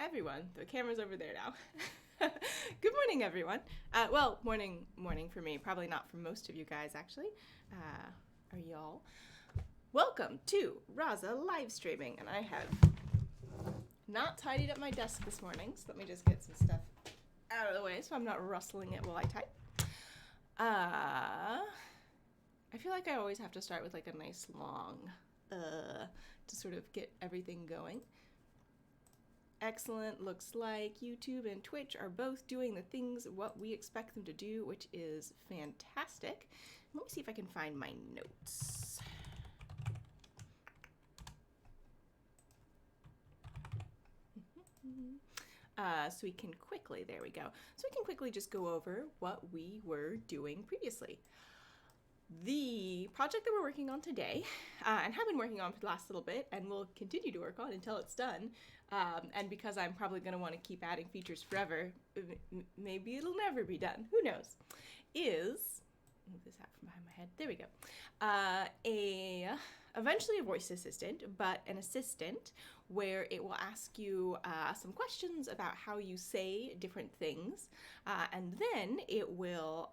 everyone. The camera's over there now. Good morning, everyone. Well, morning for me. Probably not for most of you guys, actually. Are y'all? Welcome to Rasa Livestreaming, and I have not tidied up my desk this morning, so let me just get some stuff out of the way so I'm not rustling it while I type. I feel like I always have to start with like a nice long to sort of get everything going. Excellent. Looks like YouTube and Twitch are both doing the things what we expect them to do, which is fantastic. Let me see if I can find my notes. So we can quickly, there we go. So we can quickly just go over what we were doing previously. The project that we're working on today, and have been working on for the last little bit, and will continue to work on until it's done, and because I'm probably going to want to keep adding features forever, maybe it'll never be done, who knows, is, move this out from behind my head, there we go, eventually a voice assistant, but an assistant where it will ask you some questions about how you say different things, and then it will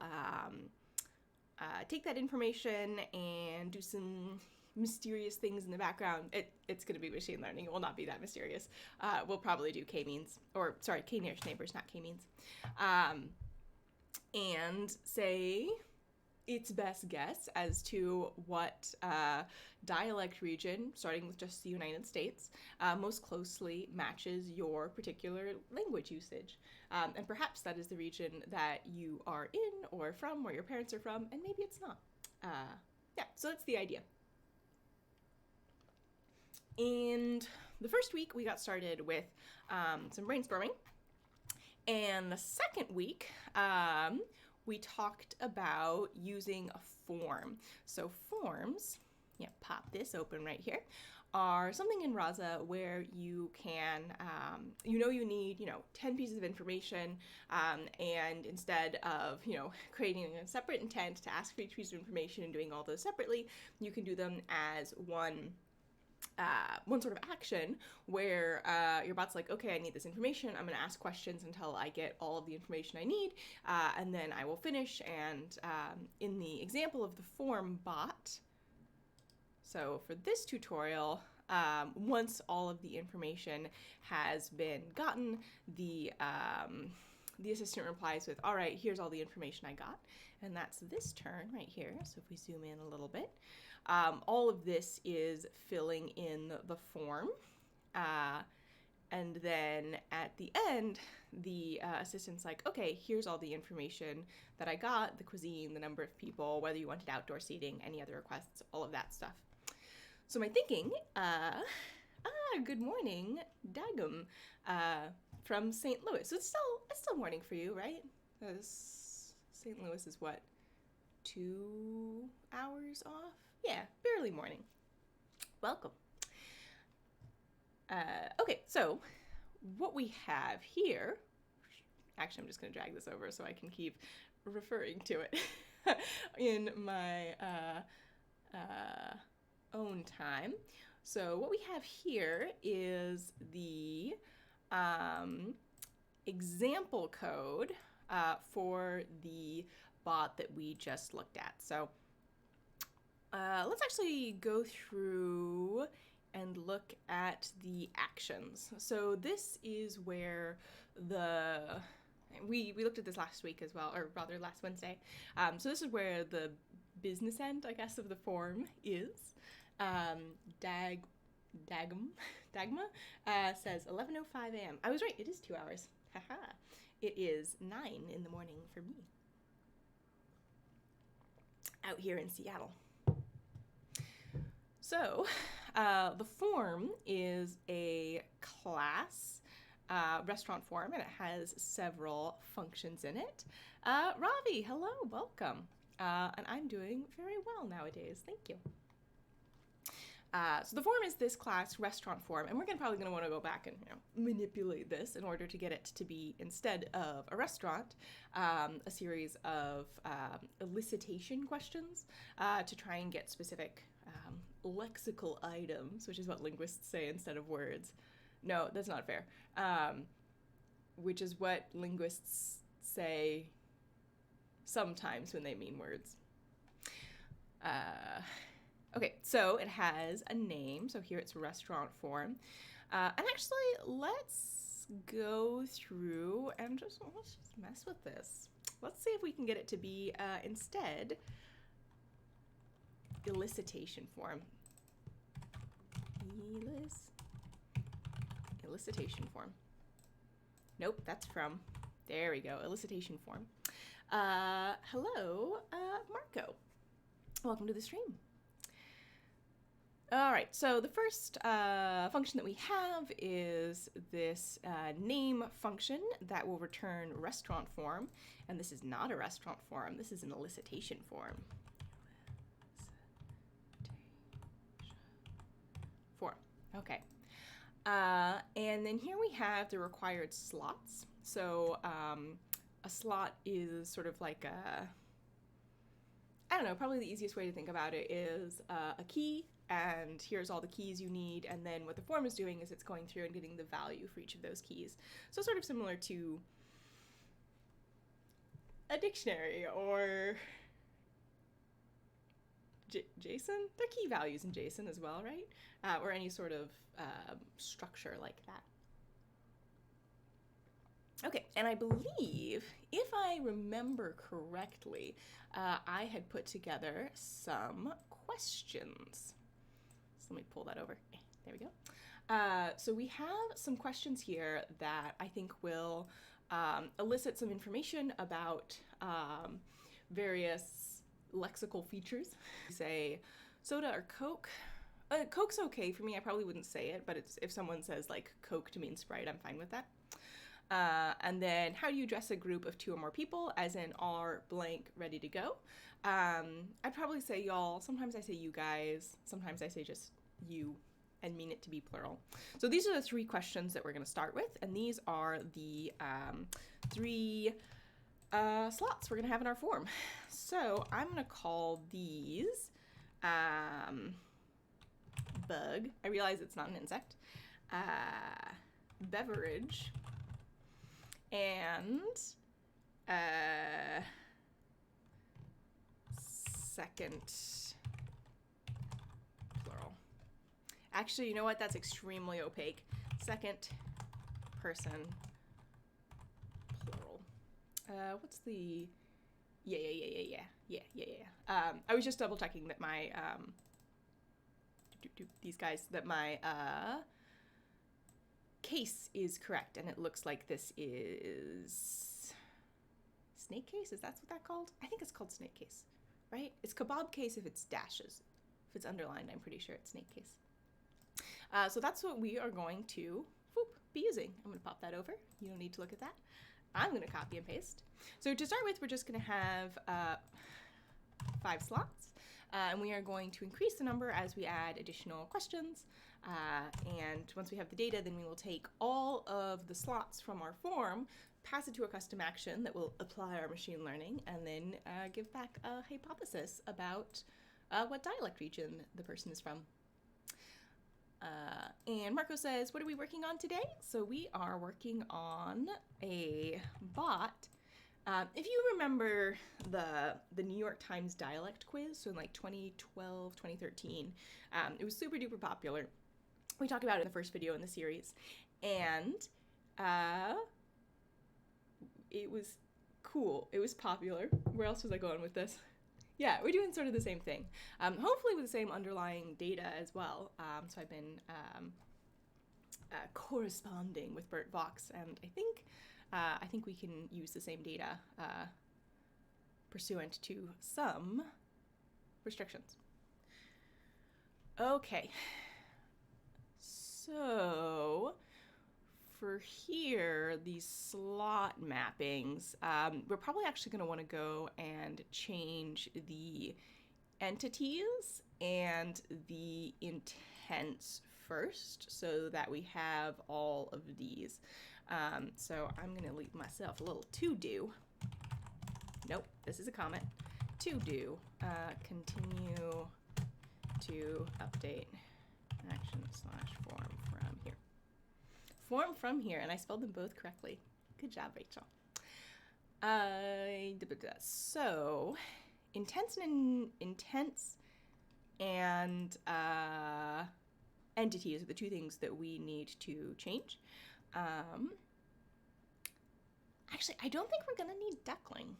take that information and do some mysterious things in the background. It's going to be machine learning. It will not be that mysterious. We'll probably do k-means, or sorry, k-nearest neighbors, not k-means. And say its best guess as to what dialect region, starting with just the United States, most closely matches your particular language usage. And perhaps that is the region that you are in or from, where your parents are from, and maybe it's not. Yeah, so that's the idea. And the first week we got started with some brainstorming. And the second week, we talked about using a form. So forms, yeah, pop this open right here, are something in Rasa where you can, you need, 10 pieces of information, and instead of, creating a separate intent to ask for each piece of information and doing all those separately, you can do them as one sort of action where your bot's like, okay, I need this information. I'm going to ask questions until I get all of the information I need, and then I will finish. And in the example of the form bot, so for this tutorial, once all of the information has been gotten, the assistant replies with, all right, here's all the information I got. And that's this turn right here. So if we zoom in a little bit, all of this is filling in the form. And then at the end, the assistant's like, okay, here's all the information that I got, the cuisine, the number of people, whether you wanted outdoor seating, any other requests, all of that stuff. So my thinking, good morning, Dagum, from St. Louis. So it's still morning for you, right? St. Louis is what, 2 hours off? Yeah, barely morning. Welcome. Okay, so what we have here, actually I'm just going to drag this over so I can keep referring to it in my own time. So what we have here is the example code for the bot that we just looked at. So let's actually go through and look at the actions. So this is where we looked at this last week as well, or rather last Wednesday. So this is where the business end, I guess, of the form is. Dagma says 11:05 a.m. I was right, it is 2 hours. Haha. It is 9 in the morning for me out here in Seattle. So the form is a class restaurant form, and it has several functions in it. Ravi, hello, welcome. And I'm doing very well nowadays, thank you. So the form is this class restaurant form, and we're probably going to want to go back and manipulate this in order to get it to be, instead of a restaurant, a series of elicitation questions to try and get specific lexical items, which is what linguists say instead of words. no, that's not fair. Which is what linguists say sometimes when they mean words. Okay, so it has a name. So here it's restaurant form. And actually, let's go through and let's just mess with this. Let's see if we can get it to be instead elicitation form. Elicitation form. Nope, that's from. There we go, elicitation form. Hello, Marco. Welcome to the stream. All right, so the first function that we have is this name function that will return restaurant form, and this is not a restaurant form, this is an elicitation form. Okay. And then here we have the required slots. So a slot is sort of like I don't know, probably the easiest way to think about it is a key, and here's all the keys you need, and then what the form is doing is it's going through and getting the value for each of those keys. So sort of similar to a dictionary or JSON? They're key values in JSON as well, right? Or any sort of structure like that. Okay, and I believe, if I remember correctly, I had put together some questions. So let me pull that over. There we go. So we have some questions here that I think will elicit some information about various lexical features. Say soda or Coke. Coke's okay for me. I probably wouldn't say it, but if someone says like Coke to mean Sprite, I'm fine with that. And then how do you address a group of 2 or more people, as in are blank ready to go? I'd probably say y'all. Sometimes I say you guys. Sometimes I say just you and mean it to be plural. So these are the 3 questions that we're going to start with, and these are the 3 slots we're going to have in our form. So I'm going to call these bug. I realize it's not an insect. Beverage. And second plural. Actually, you know what? That's extremely opaque. Second person plural. What's the... Yeah. I was just double checking that my these guys, that my case is correct, and it looks like this is snake case. Is that what that's called? I think it's called snake case, right? It's kebab case if it's dashes. If it's underlined, I'm pretty sure it's snake case. So that's what we are going to be using. I'm going to pop that over. You don't need to look at that. I'm going to copy and paste. So to start with, we're just going to have 5 slots, and we are going to increase the number as we add additional questions. And once we have the data, then we will take all of the slots from our form, pass it to a custom action that will apply our machine learning, and then give back a hypothesis about what dialect region the person is from. And Marco says, what are we working on today? So we are working on a bot. If you remember the New York Times dialect quiz, so in like 2012, 2013, it was super duper popular. We talked about it in the first video in the series, and it was cool. It was popular. Where else was I going with this? Yeah, we're doing sort of the same thing, hopefully with the same underlying data as well. So I've been corresponding with Bert Vox, and I think we can use the same data pursuant to some restrictions. Okay. So for here, these slot mappings, we're probably actually going to want to go and change the entities and the intents first so that we have all of these. So I'm going to leave myself a little to-do. Nope, this is a comment. To-do, continue to update action/form from here. form from here, and I spelled them both correctly. Good job, Rachel. So, intense and entities are the two things that we need to change. Actually, I don't think we're going to need duckling.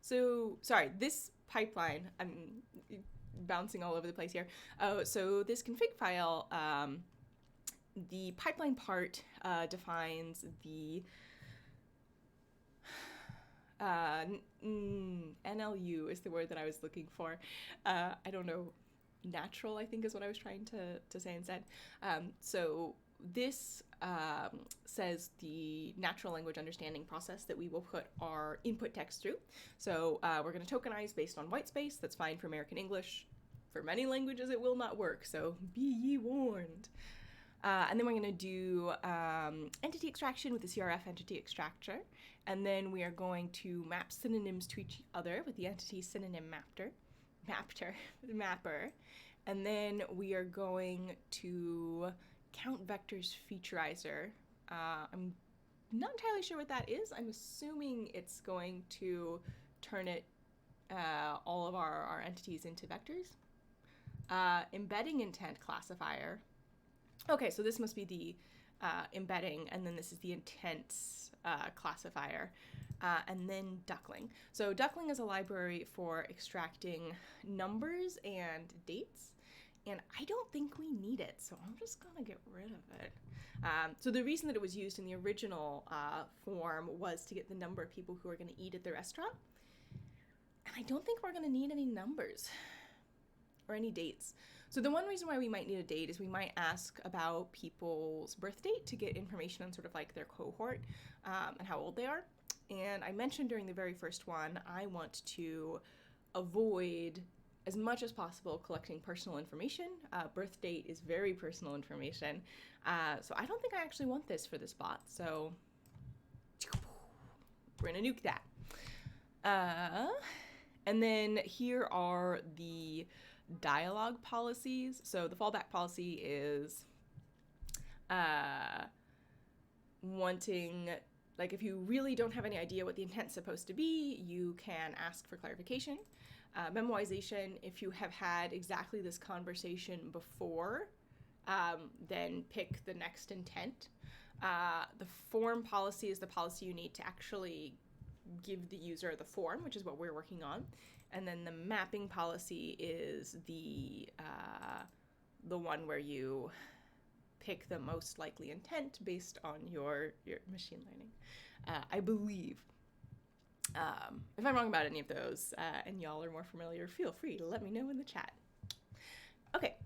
So, sorry, this pipeline, I'm bouncing all over the place here. So this config file, the pipeline part defines the NLU is the word that I was looking for. I don't know, natural, I think is what I was trying to say instead. So this says the natural language understanding process that we will put our input text through. So we're going to tokenize based on white space. That's fine for American English. For many languages, it will not work, so be ye warned. And then we're going to do entity extraction with the CRF entity extractor. And then we are going to map synonyms to each other with the entity synonym mapper. And then we are going to count vectors featureizer. I'm not entirely sure what that is. I'm assuming it's going to turn it, all of our entities into vectors. Embedding intent classifier. Okay, so this must be the embedding, and then this is the intent classifier, and then duckling. So duckling is a library for extracting numbers and dates, and I don't think we need it, so I'm just gonna get rid of it. So the reason that it was used in the original form was to get the number of people who are gonna eat at the restaurant, and I don't think we're gonna need any numbers or any dates. So the one reason why we might need a date is we might ask about people's birth date to get information on sort of like their cohort and how old they are. And I mentioned during the very first one, I want to avoid as much as possible collecting personal information. Birth date is very personal information. So I don't think I actually want this for this bot. So we're gonna nuke that. And then here are the dialogue policies. So the fallback policy is wanting, like, if you really don't have any idea what the intent's supposed to be, you can ask for clarification. Memoization, if you have had exactly this conversation before, then pick the next intent. The form policy is the policy you need to actually give the user the form, which is what we're working on. And then the mapping policy is the one where you pick the most likely intent based on your machine learning, I believe. If I'm wrong about any of those and y'all are more familiar, feel free to let me know in the chat. Okay,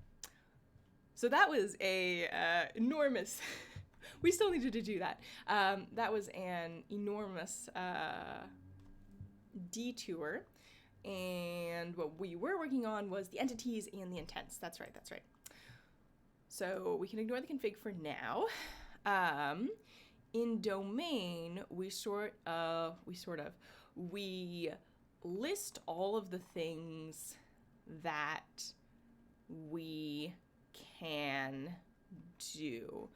so that was a enormous, we still needed to do that. That was an enormous detour. And what we were working on was the entities and the intents. That's right. So we can ignore the config for now. In domain, we list all of the things that we can do.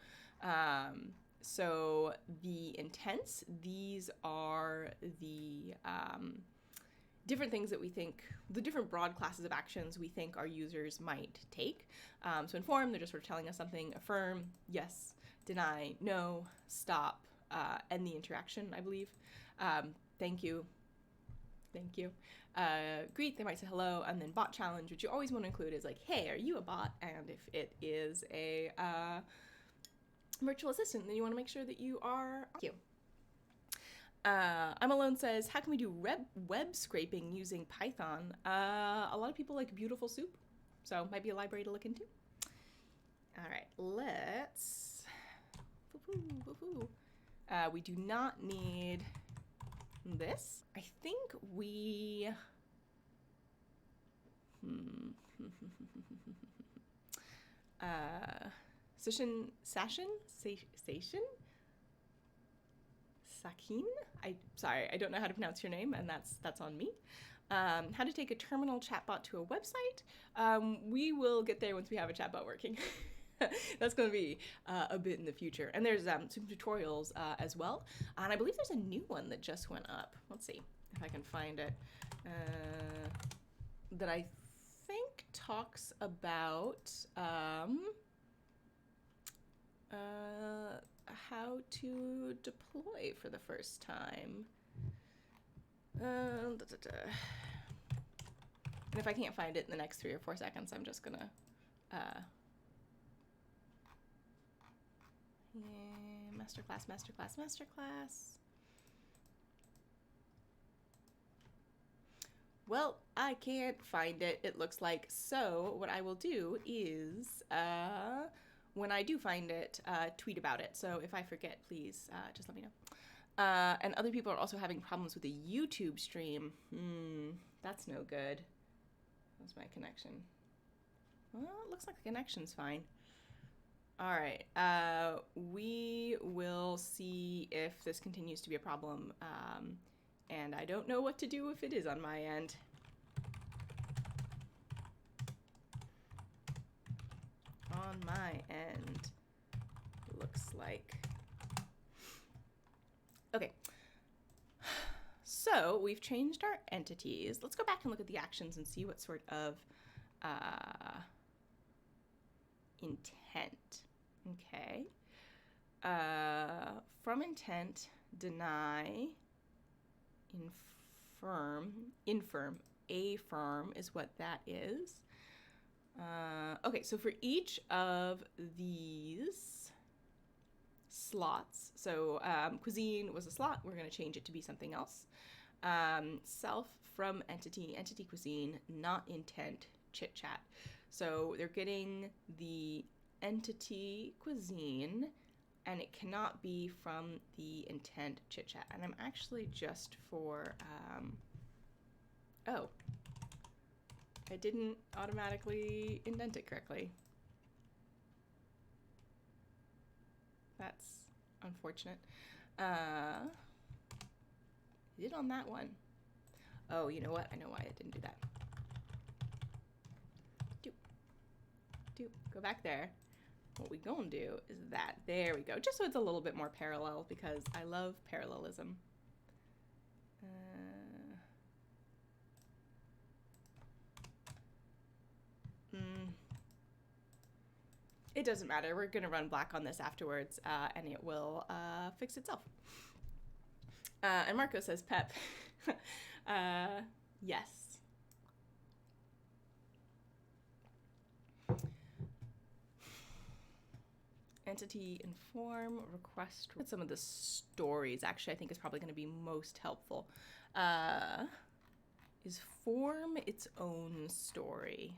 So the intents, these are the different things that we think, the different broad classes of actions we think our users might take. So inform, they're just sort of telling us something. Affirm, yes. Deny, no. Stop, end the interaction, I believe. Thank you. Greet, they might say hello. And then bot challenge, which you always want to include is like, hey, are you a bot? And if it is a virtual assistant, then you want to make sure that you are. Thank you. I'm Alone says, how can we do web scraping using Python? A lot of people like Beautiful Soup, so might be a library to look into. All right, let's. We do not need this. I think we. Session. Sakin? I don't know how to pronounce your name, and that's on me. How to take a terminal chatbot to a website. We will get there once we have a chatbot working. That's going to be a bit in the future. And there's some tutorials as well. And I believe there's a new one that just went up. Let's see if I can find it. That I think talks about how to deploy for the first time. And if I can't find it in the next 3 or 4 seconds, I'm just gonna yeah, masterclass. Well, I can't find it, it looks like. So what I will do is, when I do find it, tweet about it. So if I forget, please just let me know. And other people are also having problems with the YouTube stream. That's no good. How's my connection? Well, it looks like the connection's fine. All right, we will see if this continues to be a problem, and I don't know what to do if it is on my end. On my end, looks like. Okay, so we've changed our entities. Let's go back and look at the actions and see what sort of intent. Okay. From intent, deny, infirm, affirm is what that is. Okay, so for each of these slots, so cuisine was a slot, we're going to change it to be something else. Self, from entity, entity cuisine, not intent, chit chat. So they're getting the entity cuisine, and it cannot be from the intent chit chat. And I'm actually just for oh, I didn't automatically indent it correctly. That's unfortunate. I did on that one. Oh, you know what? I know why I didn't do that. Go back there. What we gonna do is that. There we go. Just so it's a little bit more parallel, because I love parallelism. It doesn't matter. We're gonna run black on this afterwards, and it will fix itself. And Marco says Pep. Yes. Entity, inform, request. Some of the stories, actually, I think is probably going to be most helpful. Is form its own story.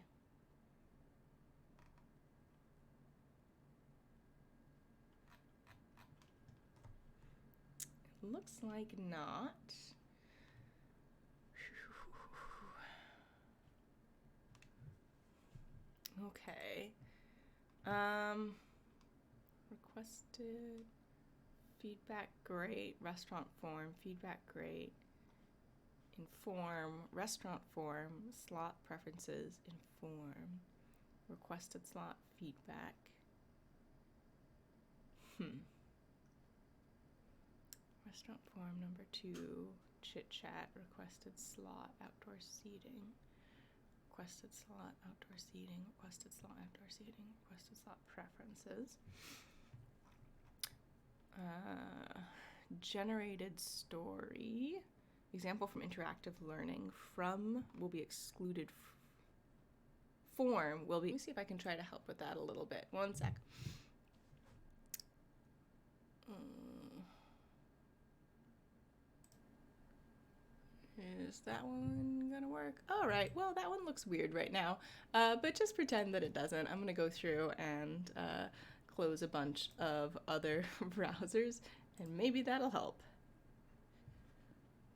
It looks like not. Okay. Requested feedback, great. Restaurant form, feedback, great. Inform, restaurant form, slot preferences, inform. Requested slot, feedback. Restaurant form number 2, chit chat, requested slot, outdoor seating. Requested slot, outdoor seating, requested slot, outdoor seating, requested slot preferences. Generated story. Example from interactive learning. From will be excluded. Form will be. Let me see if I can try to help with that a little bit. One sec. Is that one gonna work? All right, well, that one looks weird right now, but just pretend that it doesn't. I'm gonna go through and close a bunch of other browsers, and maybe that'll help.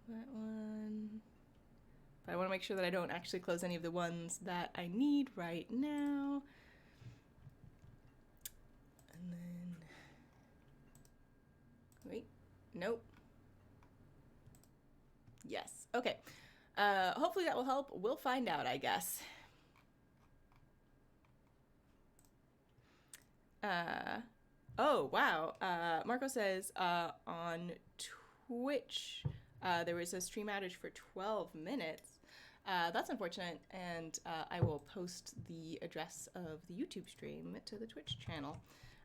That one. But I want to make sure that I don't actually close any of the ones that I need right now. And then, wait, nope. Yes, okay. Hopefully that will help. We'll find out, I guess. Oh, wow. Marco says on Twitch there was a stream outage for 12 minutes. That's unfortunate, and I will post the address of the YouTube stream to the Twitch channel.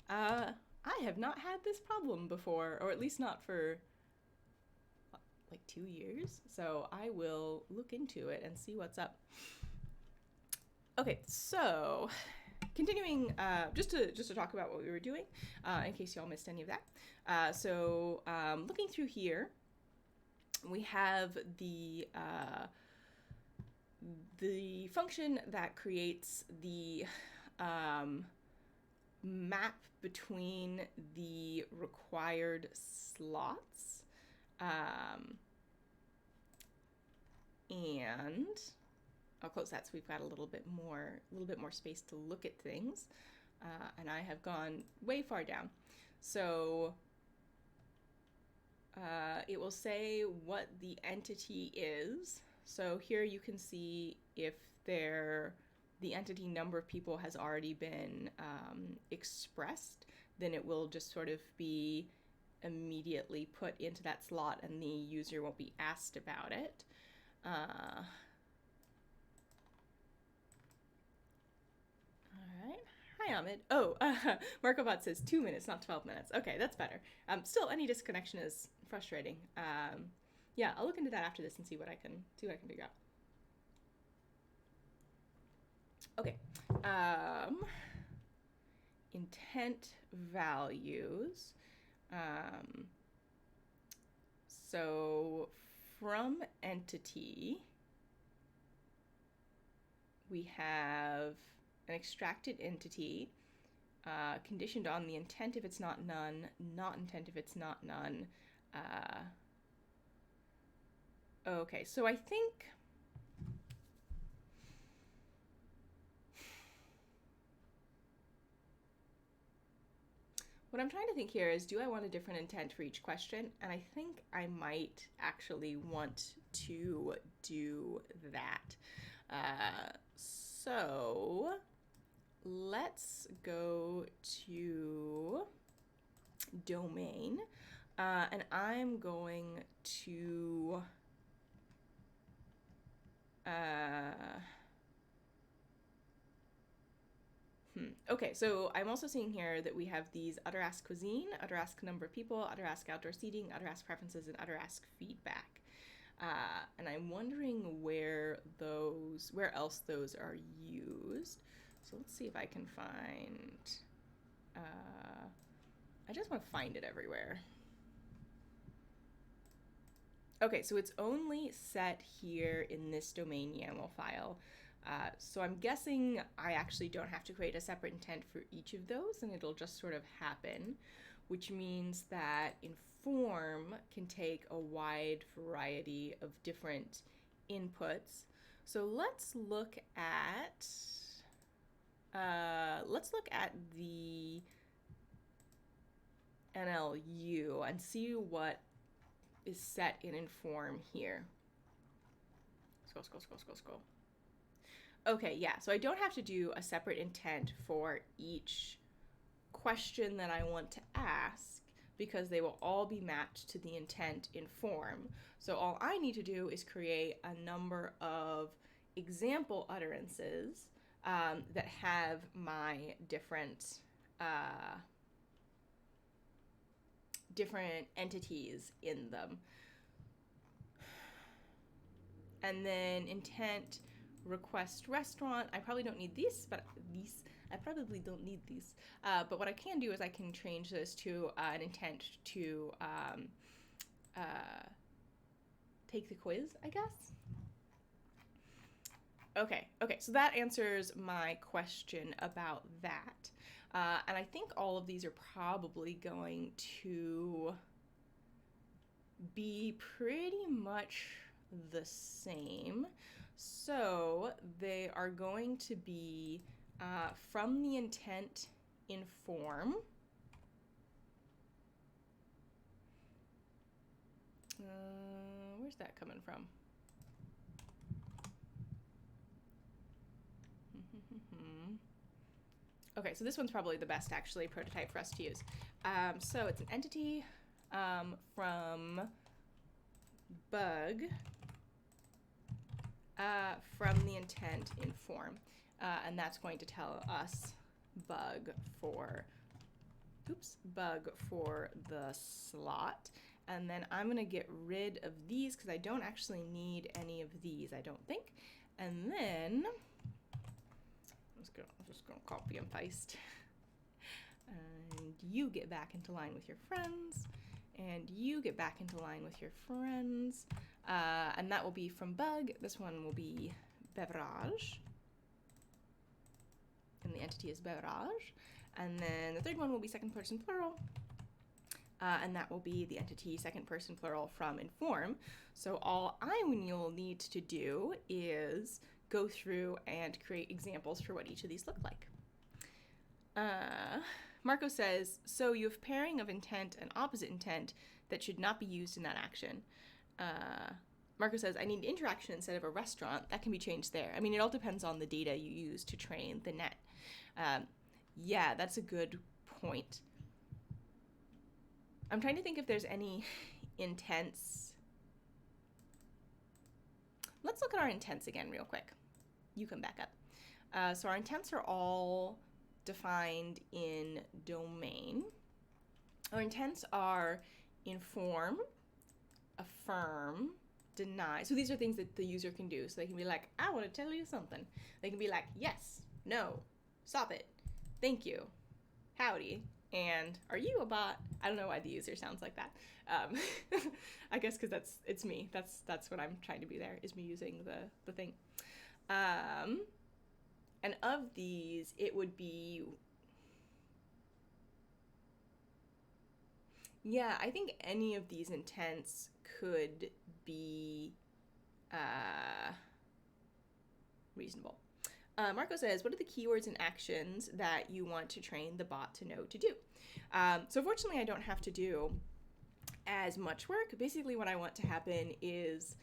I have not had this problem before, or at least not for like 2 years, so I will look into it and see what's up. Okay, so continuing, just to talk about what we were doing, in case y'all missed any of that. So looking through here, we have the function that creates the map between the required slots, and I'll close that so we've got a little bit more space to look at things. And I have gone way far down. So it will say what the entity is. So here you can see if the entity number of people has already been expressed, then it will just sort of be immediately put into that slot and the user won't be asked about it. Hi, Ahmed. Oh, MarcoBot says 2 minutes, not 12 minutes. Okay, that's better. Still, any disconnection is frustrating. Yeah, I'll look into that after this and see what I can figure out. Okay. Intent values. So from entity, we have an extracted entity, conditioned on the intent if it's not none, not intent if it's not none. Okay, so I think what I'm trying to think here is, do I want a different intent for each question? And I think I might actually want to do that. So let's go to domain, and I'm going to okay, so I'm also seeing here that we have these utter ask cuisine, utter ask number of people, utter ask outdoor seating, utter ask preferences, and utter ask feedback. And I'm wondering where else those are used. So let's see if I can find, I just want to find it everywhere. Okay, so it's only set here in this domain YAML file. So I'm guessing I actually don't have to create a separate intent for each of those, and it'll just sort of happen, which means that inform can take a wide variety of different inputs. So let's look at the NLU and see what is set in inform here. Scroll. Okay, yeah, so I don't have to do a separate intent for each question that I want to ask, because they will all be mapped to the intent in form. So all I need to do is create a number of example utterances that have my different entities in them. And then intent request restaurant. I probably don't need these, but I probably don't need these. But what I can do is I can change this to an intent to take the quiz, I guess. Okay, so that answers my question about that. And I think all of these are probably going to be pretty much the same. So they are going to be from the intent in form. Where's that coming from? Okay, so this one's probably the best, actually, prototype for us to use. So it's an entity from bug from the intent in form. And that's going to tell us bug for the slot. And then I'm going to get rid of these because I don't actually need any of these, I don't think. And then I'm just going to copy and paste. And you get back into line with your friends. And you get back into line with your friends. And that will be from bug. This one will be beverage. And the entity is beverage. And then the third one will be second person plural. And that will be the entity second person plural from inform. So all I will need to do is go through and create examples for what each of these look like. Marco says, so you have pairing of intent and opposite intent that should not be used in that action. Marco says, I need interaction instead of a restaurant. That can be changed there. I mean, it all depends on the data you use to train the net. Yeah, that's a good point. I'm trying to think if there's any intents. Let's look at our intents again real quick. You come back up. So our intents are all defined in domain. Our intents are inform, affirm, deny. So these are things that the user can do. So they can be like, I want to tell you something. They can be like, yes, no, stop it, thank you, howdy, and are you a bot? I don't know why the user sounds like that. I guess because it's me. That's what I'm trying to be there, is me using the thing. And of these, it would be, yeah, I think any of these intents could be reasonable. Marco says, what are the keywords and actions that you want to train the bot to know to do? So fortunately, I don't have to do as much work. Basically, what I want to happen is,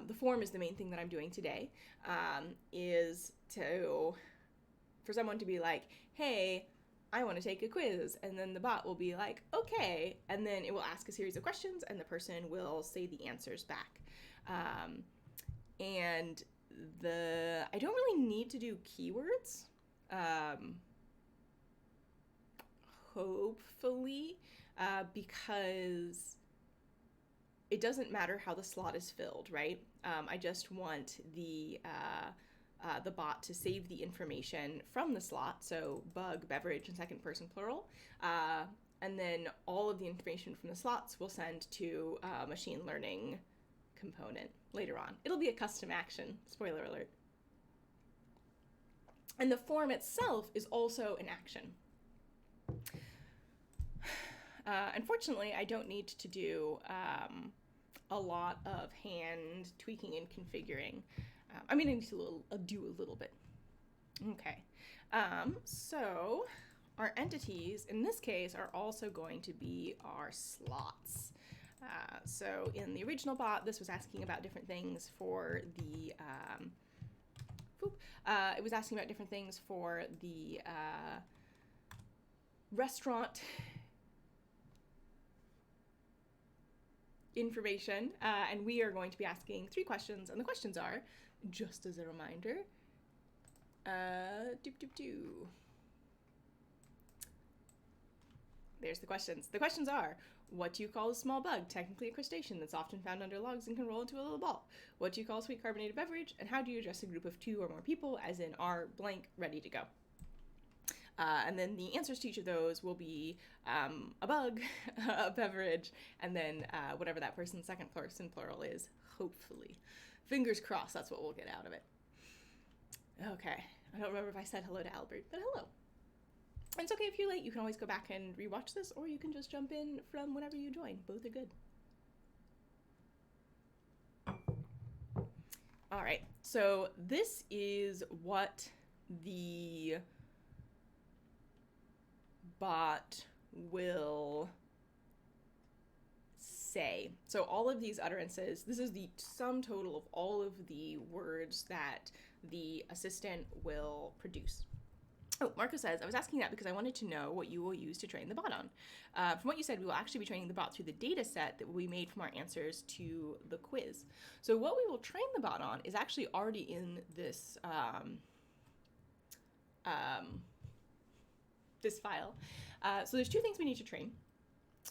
the form is the main thing that I'm doing today, is for someone to be like, hey, I want to take a quiz, and then the bot will be like, okay, and then it will ask a series of questions, and the person will say the answers back. And I don't really need to do keywords, hopefully, because it doesn't matter how the slot is filled, right? I just want the bot to save the information from the slot, so bug, beverage, and second person plural, and then all of the information from the slots will send to a machine learning component later on. It'll be a custom action, spoiler alert. And the form itself is also an action. Unfortunately, I don't need to do a lot of hand tweaking and configuring. I mean, I need to do a little bit. Okay, so our entities, in this case, are also going to be our slots. So in the original bot, this was asking about different things for the, it was asking about different things for the restaurant information, and we are going to be asking 3 questions, and the questions are, just as a reminder, there's the questions. The questions are, what do you call a small bug, technically a crustacean that's often found under logs and can roll into a little ball? What do you call a sweet carbonated beverage? And how do you address a group of 2 or more people, as in are blank ready to go? And then the answers to each of those will be a bug, a beverage, and then whatever that person's second person plural is, hopefully. Fingers crossed, that's what we'll get out of it. Okay, I don't remember if I said hello to Albert, but hello. And it's okay if you're late, you can always go back and rewatch this, or you can just jump in from whenever you join. Both are good. All right, so this is what the bot will say. So all of these utterances, this is the sum total of all of the words that the assistant will produce. Oh, Marco says, I was asking that because I wanted to know what you will use to train the bot on. From what you said, we will actually be training the bot through the data set that we made from our answers to the quiz. So what we will train the bot on is actually already in this this file. So there's two things we need to train.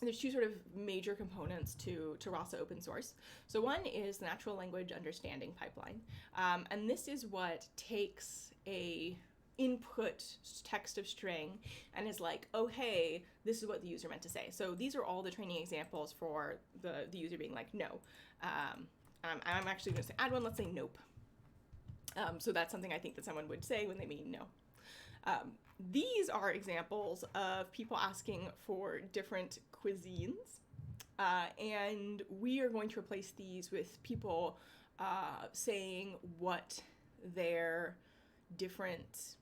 There's two sort of major components to Rasa open source. So one is the natural language understanding pipeline. And this is what takes a input text of string and is like, oh, hey, this is what the user meant to say. So these are all the training examples for the user being like, no. I'm actually going to add one, let's say nope. So that's something I think that someone would say when they mean no. These are examples of people asking for different cuisines, and we are going to replace these with people saying what their different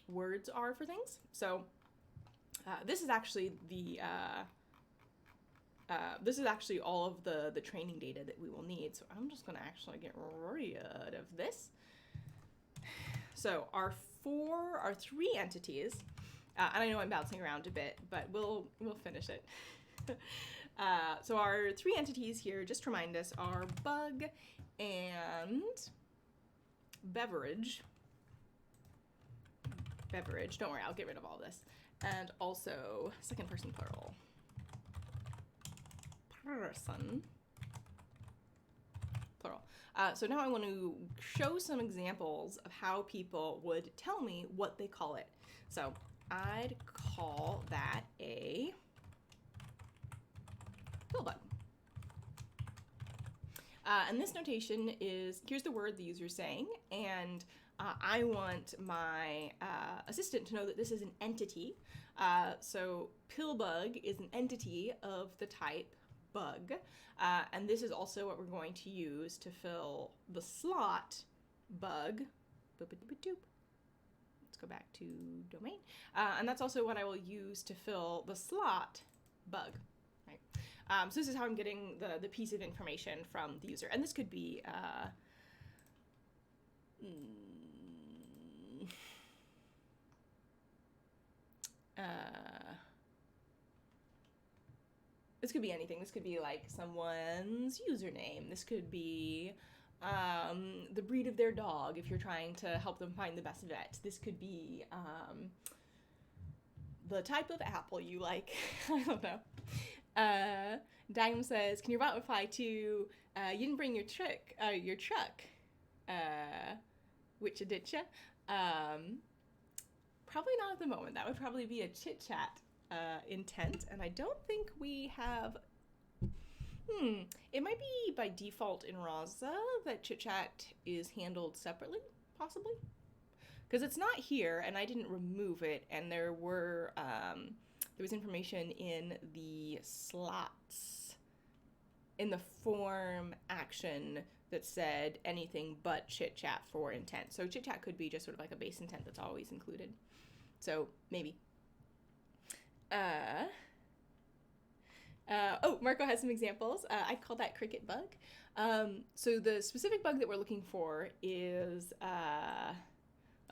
words are for things. So this is actually all of the training data that we will need. So I'm just going to actually get rid of this. So our three entities, and I know I'm bouncing around a bit, but we'll finish it. So our three entities here, just to remind us, are bug and beverage. Don't worry, I'll get rid of all this. And also second person plural. Person. Plural. So now I want to show some examples of how people would tell me what they call it. So I'd call that a pill bug. And this notation is, here's the word the user's saying, and I want my assistant to know that this is an entity. So pill bug is an entity of the type bug, and this is also what we're going to use to fill the slot bug. Let's go back to domain, and that's also what I will use to fill the slot bug. Right. So this is how I'm getting the piece of information from the user, and this could be this could be anything. This could be like someone's username. This could be the breed of their dog if you're trying to help them find the best vet. This could be the type of apple you like. I don't know. Dime says, can your bot reply to, you didn't bring your truck, which a ditcha? Probably not at the moment. That would probably be a chit-chat intent, and I don't think we have, it might be by default in Rasa that chit-chat is handled separately, possibly? Because it's not here, and I didn't remove it, and there was information in the slots, in the form action that said anything but chit-chat for intent. So chit-chat could be just sort of like a base intent that's always included. So maybe. Oh, Marco has some examples. I'd call that cricket bug. So the specific bug that we're looking for is a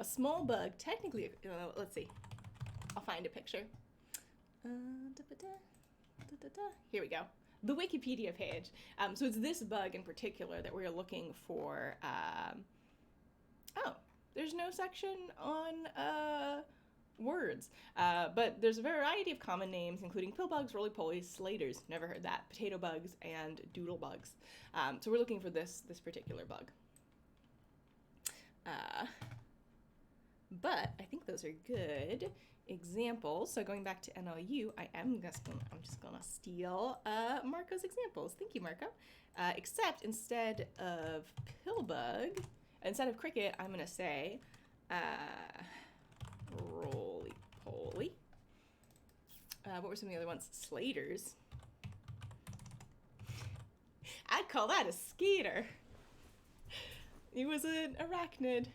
small bug. Technically, let's see. I'll find a picture. Here we go. The Wikipedia page. So it's this bug in particular that we're looking for. Oh, there's no section on words, but there's a variety of common names, including pill bugs, roly-polies, slaters, never heard that, potato bugs, and doodle bugs. So we're looking for this particular bug. But I think those are good examples. So going back to NLU, I'm just gonna steal Marco's examples. Thank you, Marco. Except instead of pill bug, instead of cricket, I'm gonna say roly-poly. What were some of the other ones? Slaters. I'd call that a skater. He was an arachnid.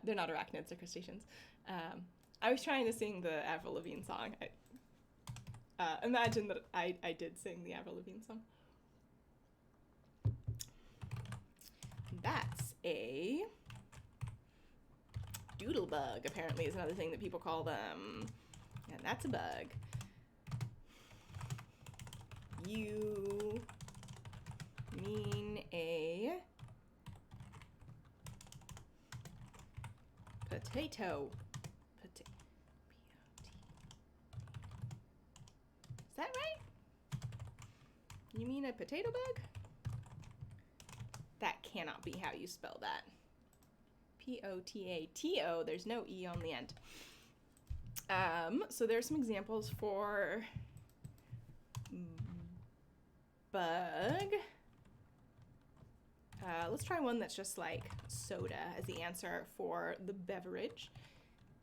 They're not arachnids, they're crustaceans. I was trying to sing the Avril Lavigne song. Imagine that I did sing the Avril Lavigne song. That's a doodlebug, apparently, is another thing that people call them. And that's a bug. You mean a potato. P-O-T. Is that right? You mean a potato bug? That cannot be how you spell that. P-O-T-A-T-O. There's no E on the end. So there's some examples for bug. Let's try one that's just like soda as the answer for the beverage.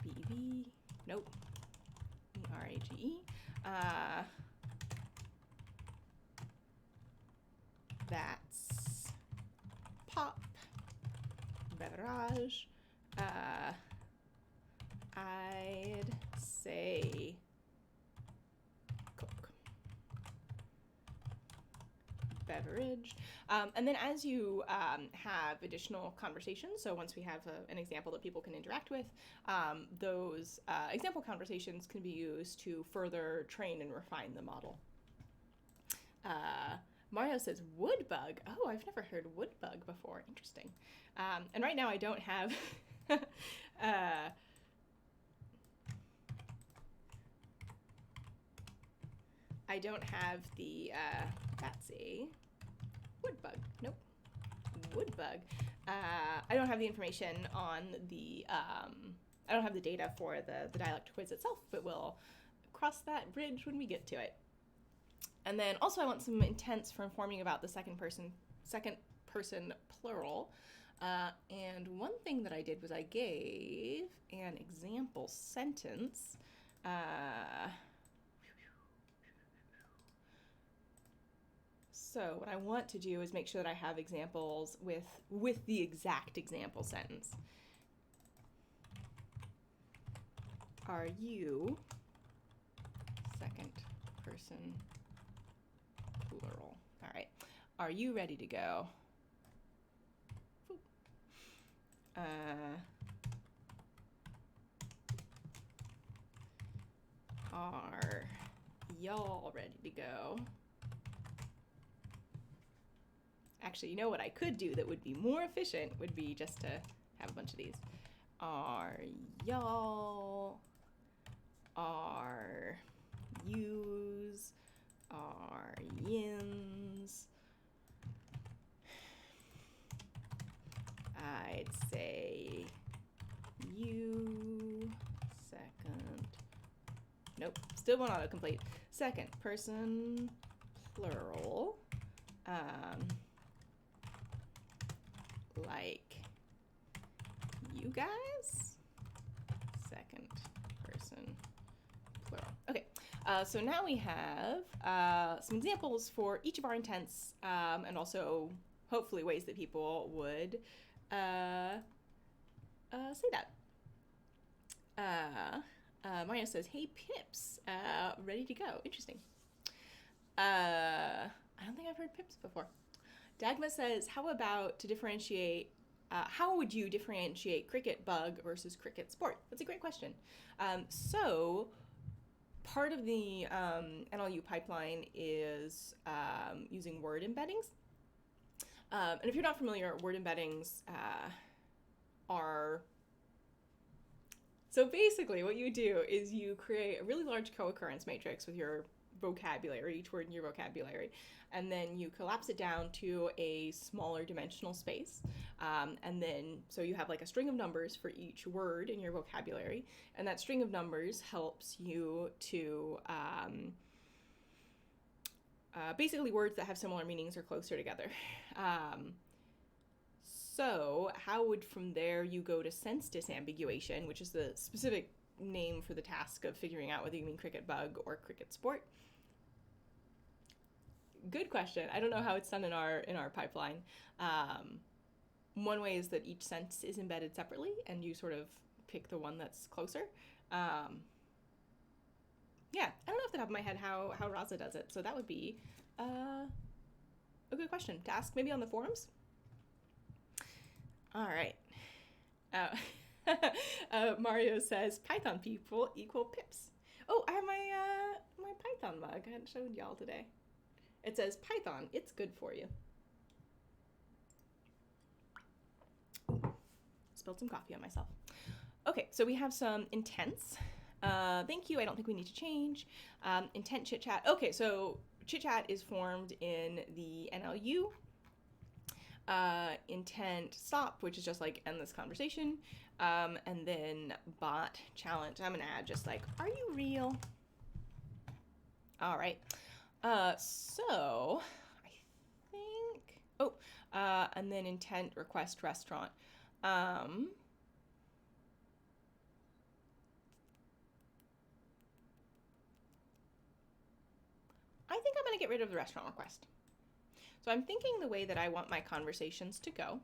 B-B, nope. E-R-A-G-E. That's pop. Beverage. I'd say Coke. Beverage. And then as you have additional conversations, so once we have an example that people can interact with, those example conversations can be used to further train and refine the model. Mario says wood bug. Oh, I've never heard wood bug before. Interesting. And right now I don't have I don't have the that's a wood bug. Nope. Wood bug. I don't have the information on the I don't have the data for the dialect quiz itself, but we'll cross that bridge when we get to it. And then also I want some intents for informing about the second person plural. And one thing that I did was I gave an example sentence. So what I want to do is make sure that I have examples with the exact example sentence. Are you second person plural? All right. Are you ready to go? Are y'all ready to go? Actually, you know what I could do that would be more efficient would be just to have a bunch of these. Are y'all, are yous, are yins. I'd say you, second, nope, still won't autocomplete. Second person plural. Like you guys, second person plural. Okay, so now we have some examples for each of our intents, and also hopefully ways that people would say that. Mario says, "Hey Pips, ready to go." Interesting. I don't think I've heard Pips before. Dagma says, how about to differentiate, how would you differentiate cricket bug versus cricket sport? That's a great question. So part of the NLU pipeline is using word embeddings. And if you're not familiar, word embeddings are... So basically what you do is you create a really large co-occurrence matrix with your vocabulary, each word in your vocabulary, and then you collapse it down to a smaller dimensional space. And then, so you have like a string of numbers for each word in your vocabulary, and that string of numbers helps you to basically words that have similar meanings or closer together. So how would from there you go to sense disambiguation, which is the specific name for the task of figuring out whether you mean cricket bug or cricket sport? Good question. I don't know how it's done in our pipeline. One way is that each sense is embedded separately and you sort of pick the one that's closer. Yeah, I don't know off the top of my head how Rasa does it, so that would be a good question to ask maybe on the forums. All right. Mario says Python people equal pips. Oh, I have my my Python mug. I hadn't showed y'all today. It says Python, it's good for you. Spilled some coffee on myself. Okay, so we have some intents. Thank you, I don't think we need to change. Intent chit chat. Okay, so chit chat is formed in the NLU. Intent stop, which is just like end this conversation. And then bot challenge. I'm gonna add just like, are you real? All right. So I think, and then intent request restaurant. I think I'm gonna get rid of the restaurant request. So I'm thinking the way that I want my conversations to go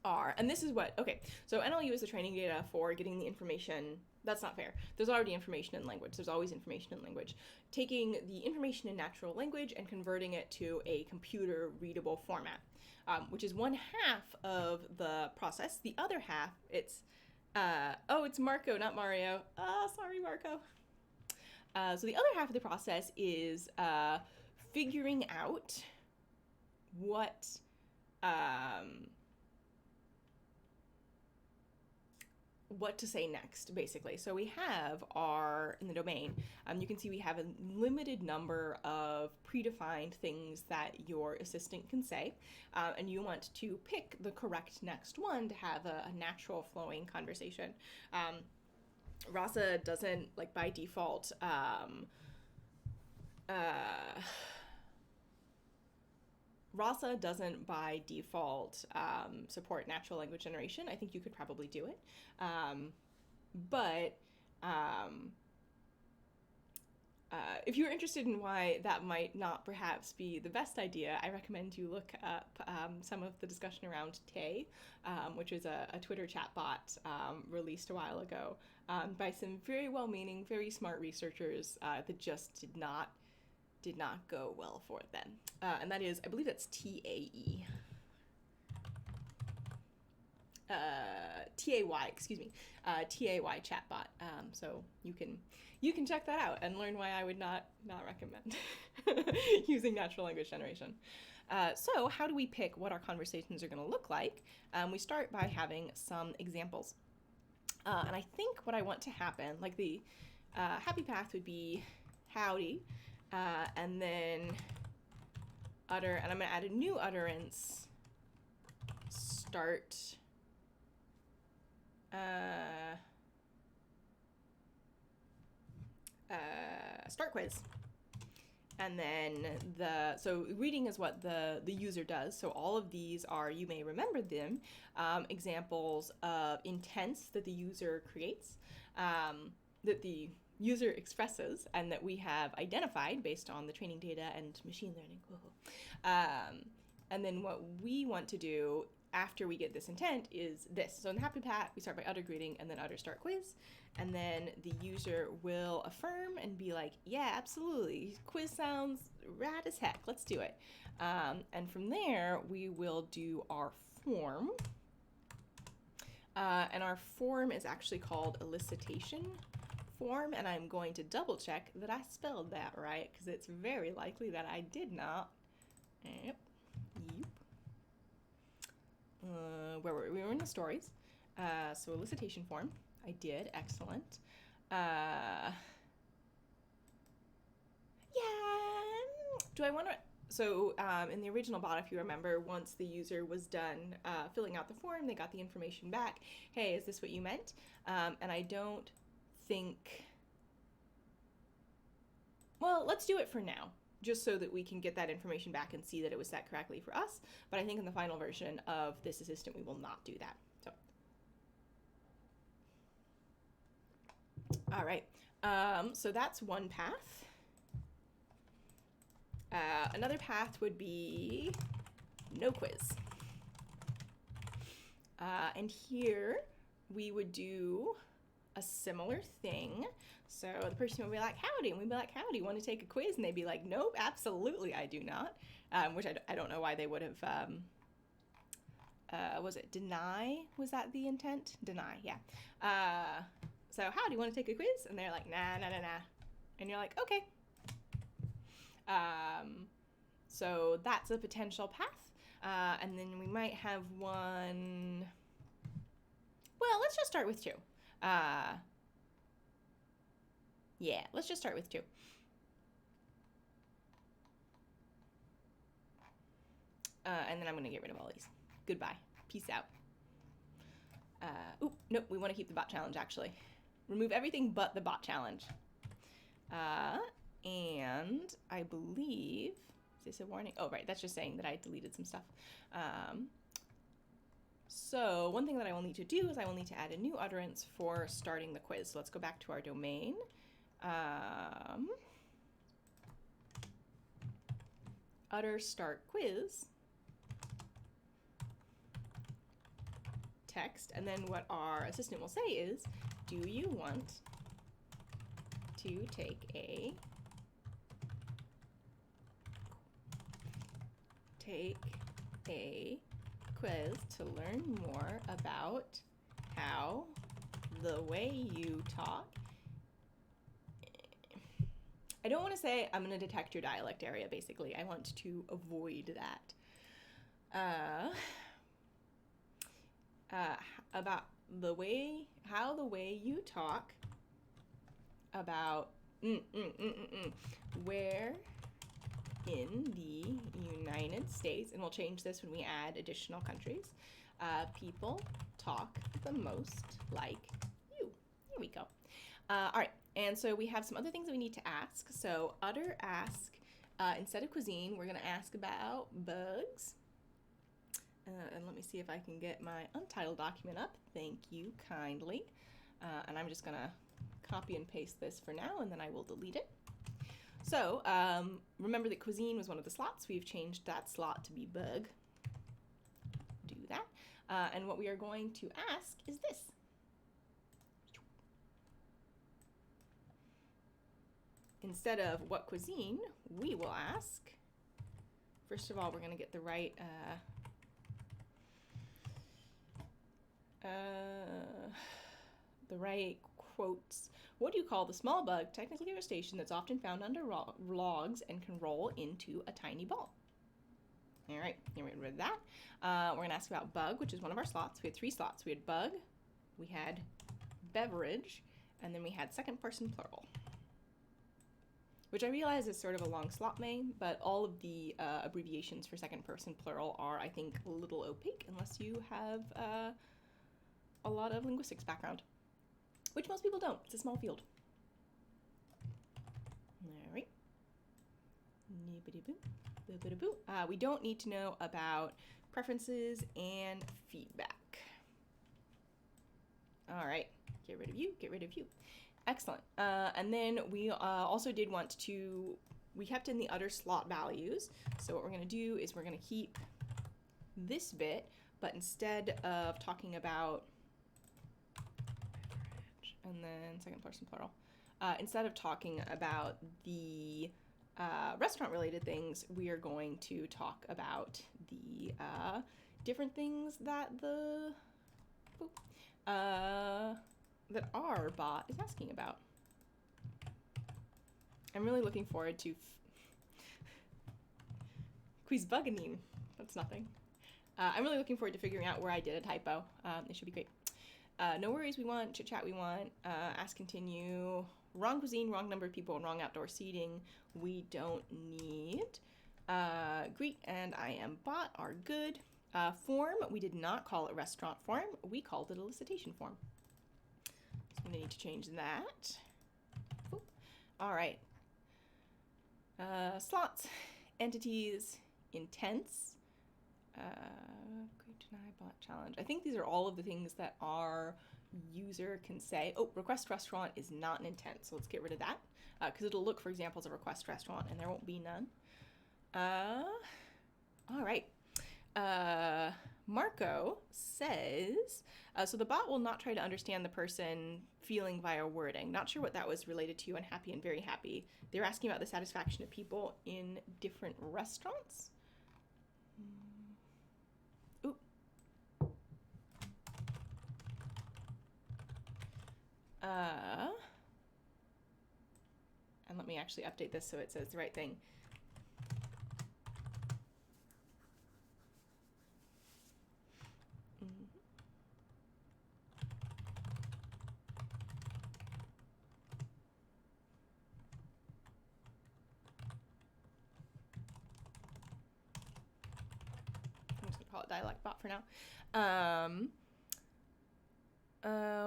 are, and this is what, okay, so NLU is the training data for getting the information. That's not fair. There's already information in language. There's always information in language. Taking the information in natural language and converting it to a computer readable format, which is one half of the process. The other half, it's Marco, not Mario. Oh, sorry, Marco. So the other half of the process is figuring out what to say next, basically. So we have in the domain, you can see we have a limited number of predefined things that your assistant can say, and you want to pick the correct next one to have a natural flowing conversation. Rasa doesn't, like, by default, Rasa doesn't by default support natural language generation. I think you could probably do it. But if you're interested in why that might not perhaps be the best idea, I recommend you look up some of the discussion around Tay, which is a Twitter chatbot released a while ago by some very well-meaning, very smart researchers that just did not go well for it then. And that is, I believe that's TAE. TAY, excuse me. TAY chatbot. So you can check that out and learn why I would not recommend using natural language generation. So how do we pick what our conversations are going to look like? We start by having some examples. And I think what I want to happen, like the happy path would be howdy, and then utter, and I'm going to add a new utterance, start quiz. And then so reading is what the user does. So all of these are, you may remember them, examples of intents that the user creates, that the user expresses, and that we have identified based on the training data and machine learning. And then what we want to do after we get this intent is this. So in the happy path, we start by utter greeting and then utter start quiz. And then the user will affirm and be like, yeah, absolutely. Quiz sounds rad as heck. Let's do it. And from there, we will do our form. And our form is actually called elicitation form. And I'm going to double check that I spelled that right, because it's very likely that I did not. Yep. Where were we? We were in the stories. So elicitation form. I did. Excellent. Yeah. Do I want to... So in the original bot, if you remember, once the user was done filling out the form, they got the information back. Hey, is this what you meant? And I don't think... Well, let's do it for now, just so that we can get that information back and see that it was set correctly for us. But I think in the final version of this assistant, we will not do that. So, all right. So that's one path. Another path would be no quiz. And here we would do a similar thing. So the person would be like, howdy, and we'd be like, howdy, want to take a quiz? And they'd be like, nope, absolutely I do not, which I don't know why they would have was it deny? Was that the intent? Deny, yeah. So how, do you want to take a quiz? And they're like, nah. And you're like, okay. So that's a potential path. And then we might have one, well, let's just start with two. Yeah, let's just start with two. And then I'm going to get rid of all these. Goodbye. Peace out. Nope, we want to keep the bot challenge, actually. Remove everything but the bot challenge. And I believe, is this a warning? Oh, right, that's just saying that I deleted some stuff. So one thing that I will need to do is I will need to add a new utterance for starting the quiz. So let's go back to our domain. Utter start quiz. Text, and then what our assistant will say is, do you want to take a quiz to learn more about how the way you talk. I don't want to say I'm going to detect your dialect area, basically. I want to avoid that. About how the way you talk about where in the United States, and we'll change this when we add additional countries, people talk the most like you. Here we go. All right, and so we have some other things that we need to ask. So utter ask, instead of cuisine, we're going to ask about bugs. And let me see if I can get my untitled document up. Thank you kindly. And I'm just going to copy and paste this for now, and then I will delete it. So remember that cuisine was one of the slots. We've changed that slot to be bug. Do that. And what we are going to ask is this. Instead of what cuisine, we will ask, first of all, we're going to get the right quotes. What do you call the small bug, technically a crustacean, that's often found under logs and can roll into a tiny ball? All right, get rid of that. We're going to ask about bug, which is one of our slots. We had 3 slots. We had bug, we had beverage, and then we had second person plural, which I realize is sort of a long slot name, but all of the abbreviations for second person plural are, I think, a little opaque unless you have a lot of linguistics background, which most people don't. It's a small field. All right. We don't need to know about preferences and feedback. All right. Get rid of you. Get rid of you. Excellent. And then we also did want to, we kept in the utter slot values. So what we're going to do is we're going to keep this bit, but instead of talking about, and then second person plural, instead of talking about the restaurant related things, we are going to talk about the different things that that our bot is asking about. I'm really looking forward to quiz buganin. That's nothing. I'm really looking forward to figuring out where I did a typo. It should be great. No worries, we want chit chat, we want ask continue, wrong cuisine, wrong number of people, and wrong outdoor seating. We don't need. Greet and I am bot are good. Form, we did not call it restaurant form, we called it elicitation form. So I'm gonna need to change that. Oop. All right. Slots, entities, intents. Great deny bot challenge. I think these are all of the things that our user can say. Oh, request restaurant is not an intent, so let's get rid of that because it'll look for examples of request restaurant and there won't be none. All right. Marco says, so the bot will not try to understand the person feeling via wording. Not sure what that was related to, unhappy and very happy. They're asking about the satisfaction of people in different restaurants. Ooh. And let me actually update this so it says the right thing. I'm just gonna call it Dialect bot for now.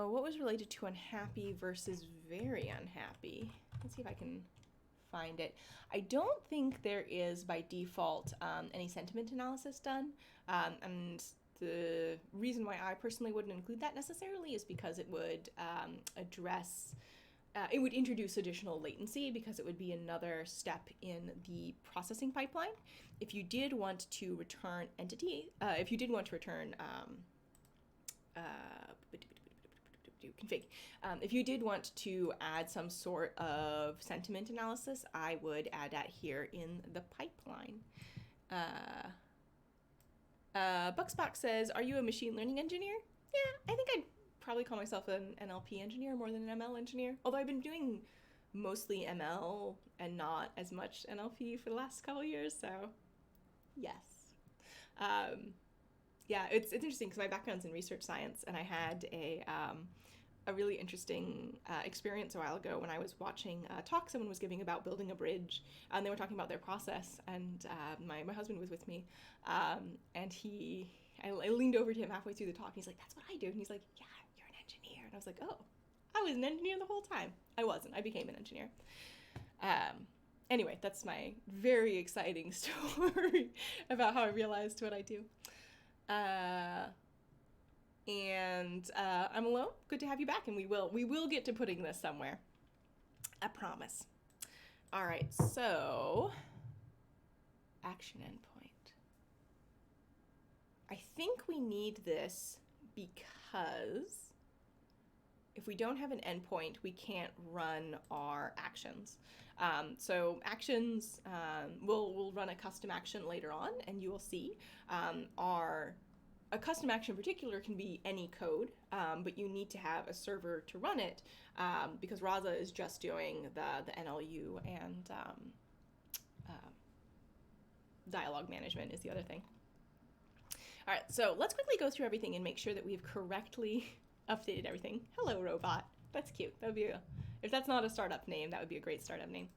What was related to unhappy versus very unhappy? Let's see if I can find it. I don't think there is by default any sentiment analysis done, and the reason why I personally wouldn't include that necessarily is because it would it would introduce additional latency because it would be another step in the processing pipeline. If you did want to return entity, if you did want to return config, if you did want to add some sort of sentiment analysis, I would add that here in the pipeline. Bucksbox says, are you a machine learning engineer? Yeah, I think I'd probably call myself an NLP engineer more than an ML engineer, although I've been doing mostly ML and not as much NLP for the last couple of years, so yes. Yeah, it's interesting because my background's in research science, and I had a really interesting experience a while ago when I was watching a talk someone was giving about building a bridge, and they were talking about their process, and my husband was with me, and I leaned over to him halfway through the talk, and he's like, that's what I do, and he's like, yeah, you're an engineer, and I was like, oh, I was an engineer the whole time. I wasn't, I became an engineer. Anyway, that's my very exciting story about how I realized what I do. I'm alone. Good to have you back, and we will get to putting this somewhere. I promise. All right, so action endpoint. I think we need this because if we don't have an endpoint, we can't run our actions. So actions, we'll run a custom action later on, and you will see a custom action in particular can be any code, but you need to have a server to run it because Rasa is just doing the NLU, and dialogue management is the other thing. All right, so let's quickly go through everything and make sure that we've correctly updated everything. Hello, robot. That's cute. That would be if that's not a startup name, that would be a great startup name.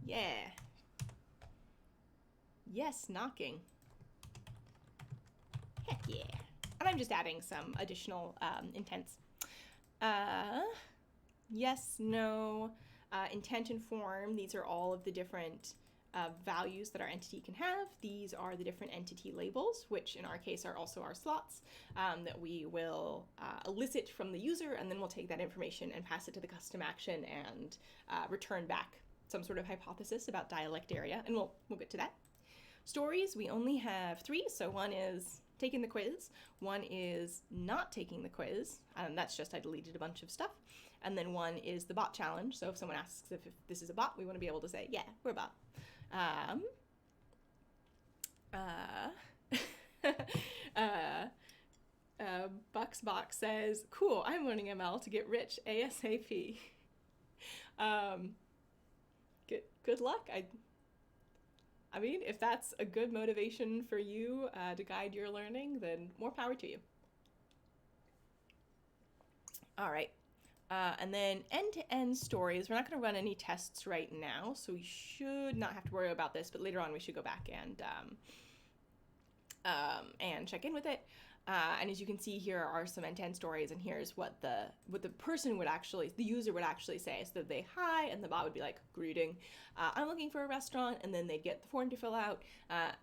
Yeah. Yes, knocking. Heck yeah. And I'm just adding some additional intents. Yes, no, intent and form. These are all of the different values that our entity can have. These are the different entity labels, which in our case are also our slots that we will elicit from the user, and then we'll take that information and pass it to the custom action and return back some sort of hypothesis about dialect area, and we'll get to that. Stories, we only have 3, so one is taking the quiz, one is not taking the quiz, and that's just I deleted a bunch of stuff, and then one is the bot challenge, so if someone asks if this is a bot, we want to be able to say, yeah, we're a bot. Bucksbox says, cool, I'm learning ML to get rich ASAP. Good luck. I mean, if that's a good motivation for you to guide your learning, then more power to you. All right. And then end-to-end stories. We're not going to run any tests right now, so we should not have to worry about this, but later on we should go back and check in with it. And as you can see, here are some end-to-end stories, and here's what the person would actually, the user would actually say. So they hi, and the bot would be like, greeting, I'm looking for a restaurant, and then they'd get the form to fill out,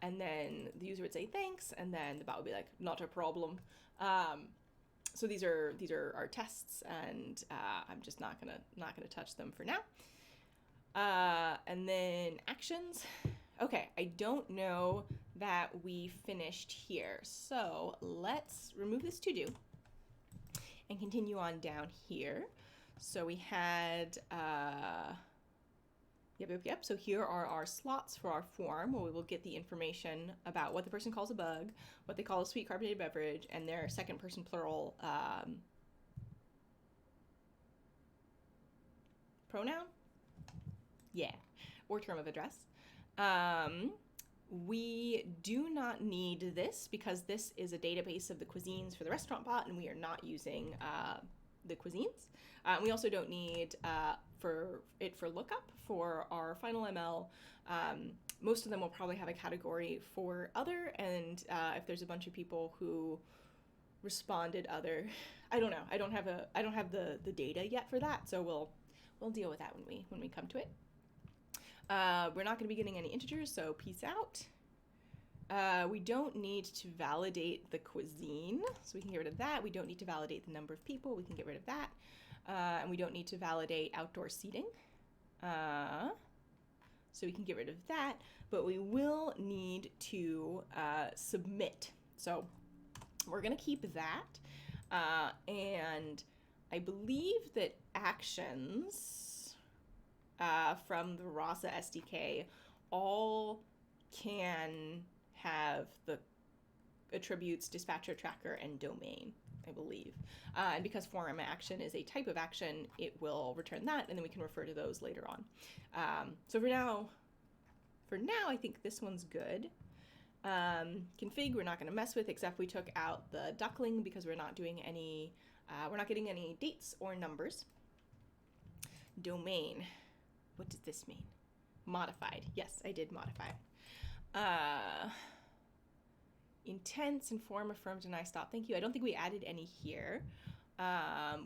and then the user would say thanks, and then the bot would be like, not a problem. So these are our tests, and I'm just not gonna touch them for now. And then actions. Okay, I don't know that we finished here, so let's remove this to do and continue on down here. So we had Yep. So here are our slots for our form where we will get the information about what the person calls a bug, what they call a sweet carbonated beverage, and their second person plural pronoun. Yeah, or term of address. We do not need this because this is a database of the cuisines for the restaurant bot, and we are not using the cuisines. We also don't need for lookup for our final ML. Most of them will probably have a category for other, and if there's a bunch of people who responded other, I don't know. I don't have the data yet for that, so we'll deal with that when we come to it. We're not going to be getting any integers, so peace out. We don't need to validate the cuisine, so we can get rid of that. We don't need to validate the number of people. We can get rid of that. And we don't need to validate outdoor seating. So we can get rid of that, but we will need to submit. So we're going to keep that. And I believe that actions from the Rasa SDK all can have the attributes dispatcher, tracker, and domain, I believe. And because form action is a type of action, it will return that, and then we can refer to those later on. So for now, I think this one's good. Config we're not going to mess with, except we took out the duckling because we're not doing any, we're not getting any dates or numbers. Domain, what does this mean? Modified. Yes, I did modify it. Intents, inform, affirm, deny, stop, thank you. I don't think we added any here.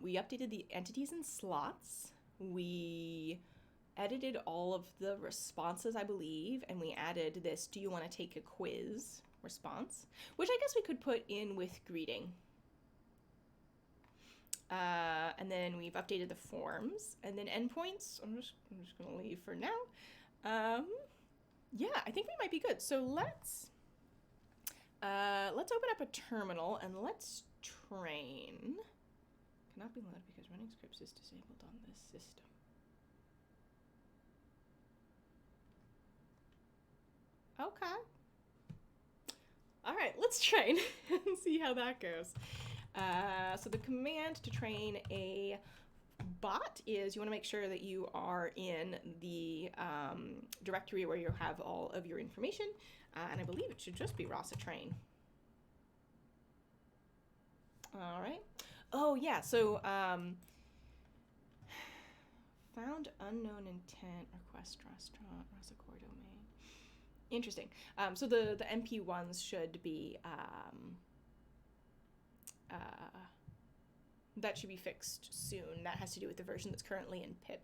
We updated the entities and slots. We edited all of the responses, I believe, and we added this, do you want to take a quiz response, which I guess we could put in with greeting. And then we've updated the forms, and then endpoints, I'm just going to leave for now. Yeah, I think we might be good. So let's open up a terminal and let's train. Cannot be loaded because running scripts is disabled on this system. Okay. All right, let's train and see how that goes. So the command to train a bot is you want to make sure that you are in the directory where you have all of your information, and I believe it should just be Rasa train. All right. Oh yeah, so found unknown intent request restaurant Rasa core domain. Interesting. So the MP ones should be that should be fixed soon. That has to do with the version that's currently in pip.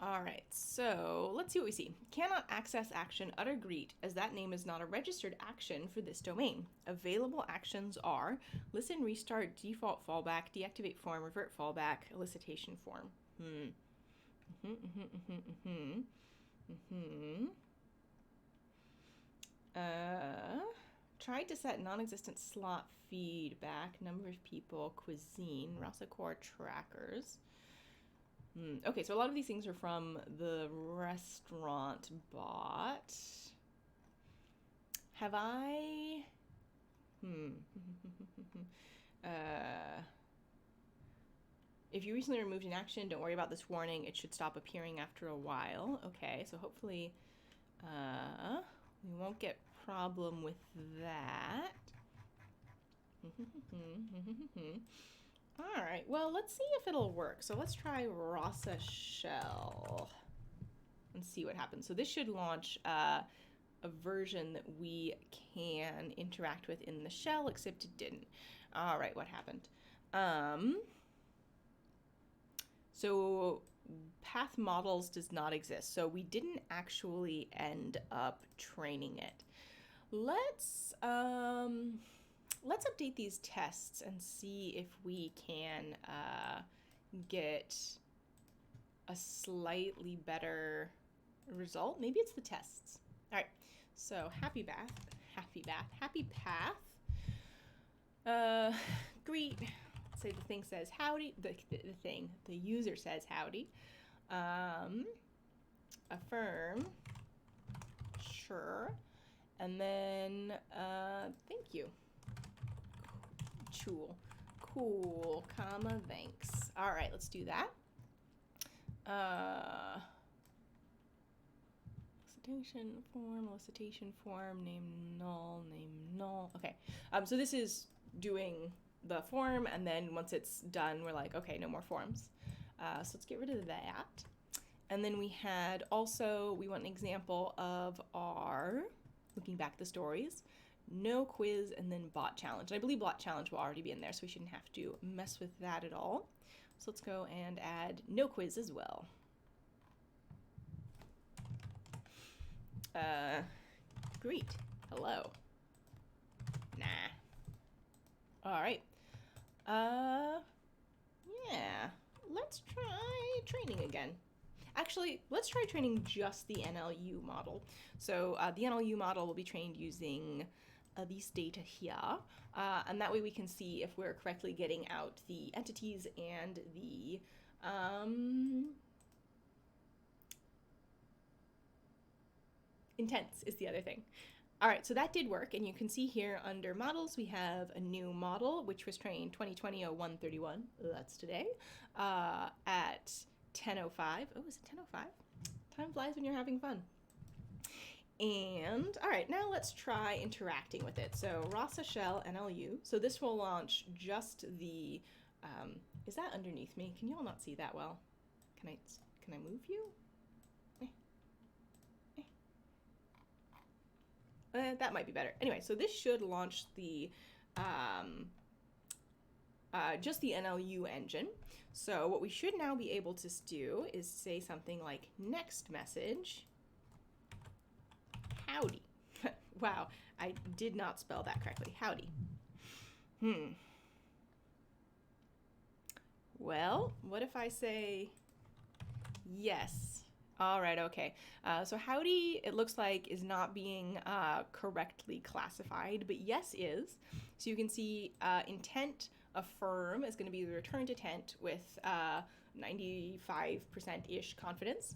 All right, so let's see what we see. Cannot access action utter greet as that name is not a registered action for this domain. Available actions are listen, restart, default fallback, deactivate form, revert fallback, elicitation form. Tried to set non-existent slot feedback, number of people, cuisine, Rasa core trackers. Okay, so a lot of these things are from the restaurant bot. Have I... If you recently removed an action, don't worry about this warning. It should stop appearing after a while. Okay, so hopefully we won't get problem with that. All right, well, let's see if it'll work. So let's try Rasa shell and see what happens. So this should launch a version that we can interact with in the shell, except it didn't. All right, what happened? So path models does not exist. So we didn't actually end up training it. Let's update these tests and see if we can get a slightly better result. Maybe it's the tests. All right, so happy path. Greet. Say the thing says howdy. The user says howdy. Affirm. Sure. And then thank you. Cool, comma, thanks. All right, let's do that. Elicitation form, name null. Okay, so this is doing the form, and then once it's done, we're like, okay, no more forms. So let's get rid of that. And then we want an example of our, looking back at the stories, no quiz, and then bot challenge. And I believe bot challenge will already be in there, so we shouldn't have to mess with that at all. So let's go and add no quiz as well. Greet. Hello. Nah. All right. Yeah. Let's try training again. Actually, let's try training just the NLU model. So the NLU model will be trained using these data here, and that way we can see if we're correctly getting out the entities and the intents is the other thing. All right, so that did work, and you can see here under models we have a new model which was trained 2020-0131, that's today, at 10:05. Oh, is it 10:05? Time flies when you're having fun. And all right, now let's try interacting with it. So Rasa shell NLU. So this will launch just the. Is that underneath me? Can you all not see that well? Can I move you? That might be better. Anyway, so this should launch the just the NLU engine. So what we should now be able to do is say something like next message. Howdy. Wow, I did not spell that correctly. Howdy. Well, what if I say yes? All right, okay. So howdy, it looks like, is not being correctly classified, but yes is. So you can see intent affirm is going to be the returned intent with 95%-ish confidence.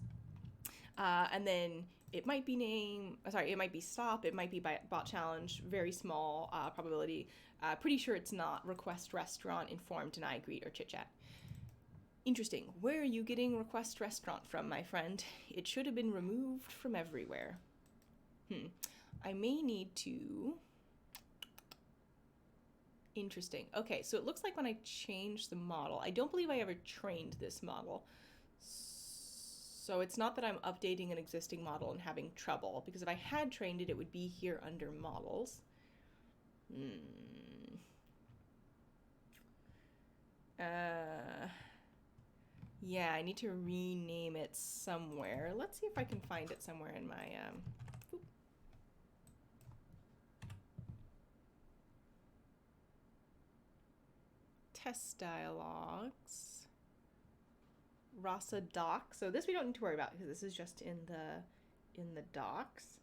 And then it might be it might be stop, it might be bot challenge, very small probability. Pretty sure it's not request restaurant, inform, deny, greet, or chit chat. Interesting. Where are you getting request restaurant from, my friend? It should have been removed from everywhere. I may need to... Interesting. Okay, so it looks like when I changed the model, I don't believe I ever trained this model. So it's not that I'm updating an existing model and having trouble, because if I had trained it, it would be here under models. Yeah, I need to rename it somewhere. Let's see if I can find it somewhere in my test dialogues. Rasa doc. So this we don't need to worry about because this is just in the docs.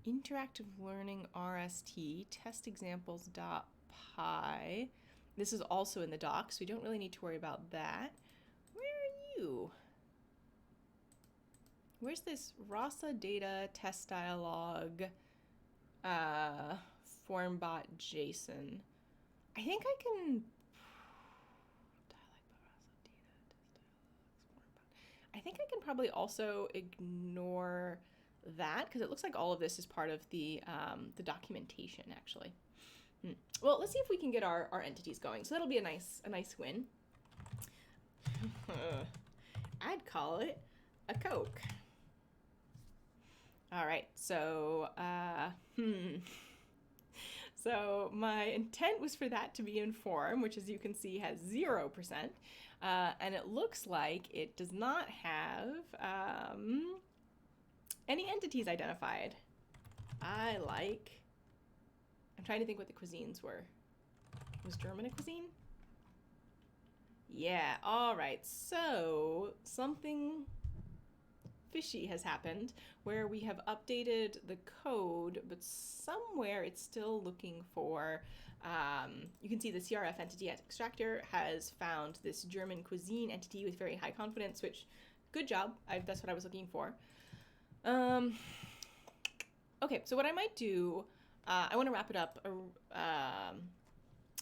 Interactive learning RST test examples.py. This is also in the docs. We don't really need to worry about that. Where are you? Where's this Rasa data test dialogue formbot JSON? I think I can I think I can probably also ignore that because it looks like all of this is part of the documentation actually. Well, let's see if we can get our entities going. So that'll be a nice win. I'd call it a Coke. All right, so so my intent was for that to be in form, which as you can see has 0%, and it looks like it does not have any entities identified. I'm trying to think what the cuisines were. Was German a cuisine? Yeah, all right, so something fishy has happened, where we have updated the code, but somewhere it's still looking for, you can see the CRF entity extractor has found this German cuisine entity with very high confidence, which, good job, that's what I was looking for. Okay, so what I might do, I want to wrap it up.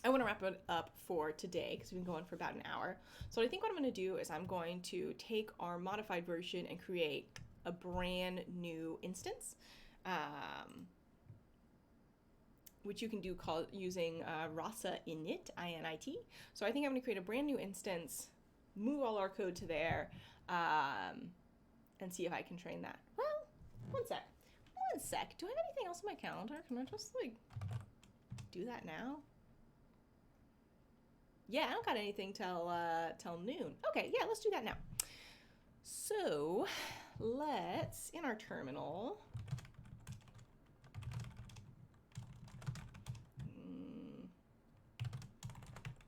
I want to wrap it up for today because we've been going for about an hour. So I think what I'm going to do is I'm going to take our modified version and create a brand new instance, which you can do using Rasa init, I-N-I-T. So I think I'm going to create a brand new instance, move all our code to there, and see if I can train that. Well, one sec. Do I have anything else on my calendar? Can I just, like, do that now? Yeah, I don't got anything till noon. Okay, yeah, let's do that now. So, let's, in our terminal,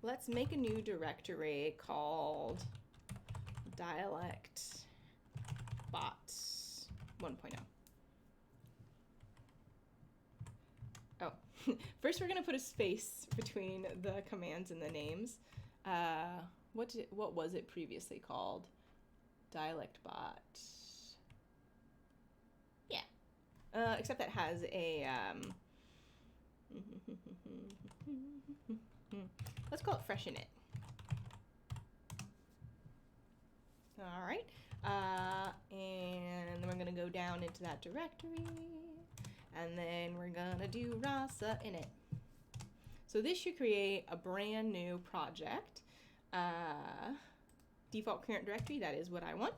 let's make a new directory called Dialect Bot 1.0. Oh, first we're gonna put a space between the commands and the names. What was it previously called? Dialect Bot. Yeah. Except that has a let's call it freshen it. All right. And then we're gonna go down into that directory. And then we're gonna do Rasa init. So this should create a brand new project. Default current directory, that is what I want.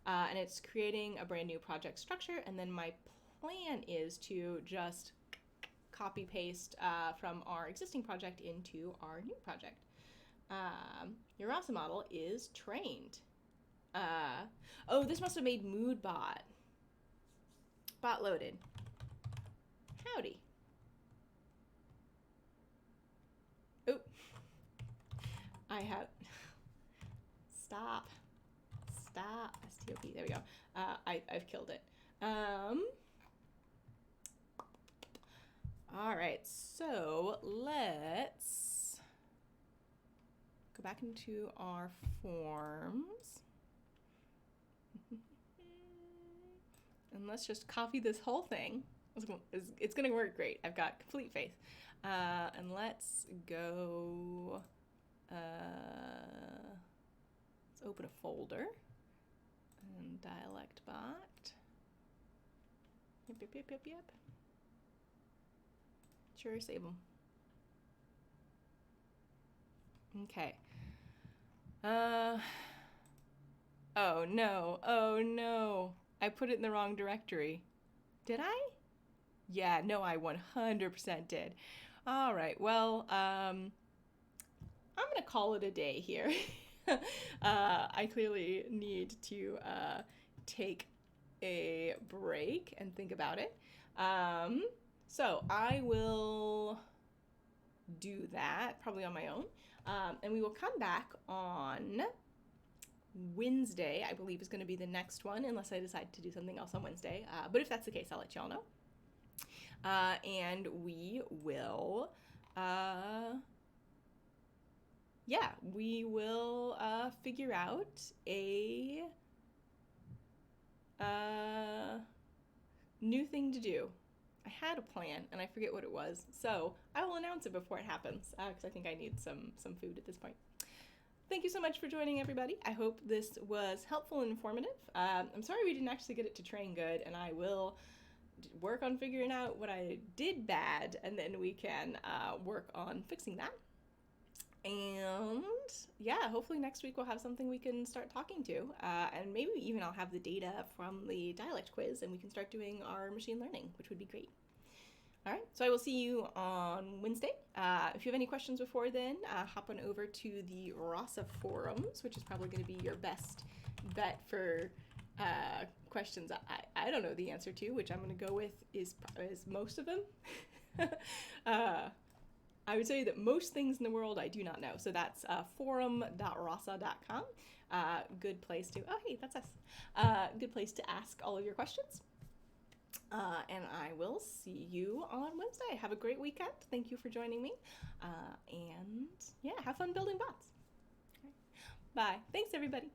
And it's creating a brand new project structure. And then my plan is to just copy paste from our existing project into our new project. Your Rasa model is trained. Oh, this must have made moodbot. Bot loaded. Howdy. Oh, I have, stop, STOP, there we go. I've killed it. All right, so let's go back into our forms. And let's just copy this whole thing. It's gonna work great. I've got complete faith. And let's go, let's open a folder and Dialect Bot. Yep. Sure, save them. Okay. Oh no. I put it in the wrong directory. Did I? Yeah, no, I 100% did. All right, well, I'm gonna call it a day here. I clearly need to take a break and think about it. So I will do that probably on my own. And we will come back on Wednesday, I believe is going to be the next one, unless I decide to do something else on Wednesday. But if that's the case, I'll let y'all know. And we will, figure out a new thing to do. I had a plan and I forget what it was, so I will announce it before it happens, because I think I need some food at this point. Thank you so much for joining, everybody. I hope this was helpful and informative. I'm sorry we didn't actually get it to train good, and I will work on figuring out what I did bad, and then we can work on fixing that. And yeah, hopefully next week we'll have something we can start talking to, and maybe even I'll have the data from the dialect quiz and we can start doing our machine learning, which would be great. All right, so I will see you on Wednesday. If you have any questions before then, hop on over to the Rasa forums, which is probably going to be your best bet for questions I don't know the answer to, which I'm going to go with is most of them. I would say that most things in the world I do not know. So that's forum.rasa.com. Good place to, oh, hey, that's us. Good place to ask all of your questions. And I will see you on Wednesday. Have a great weekend. Thank you for joining me. And yeah, have fun building bots. Bye. Thanks, everybody.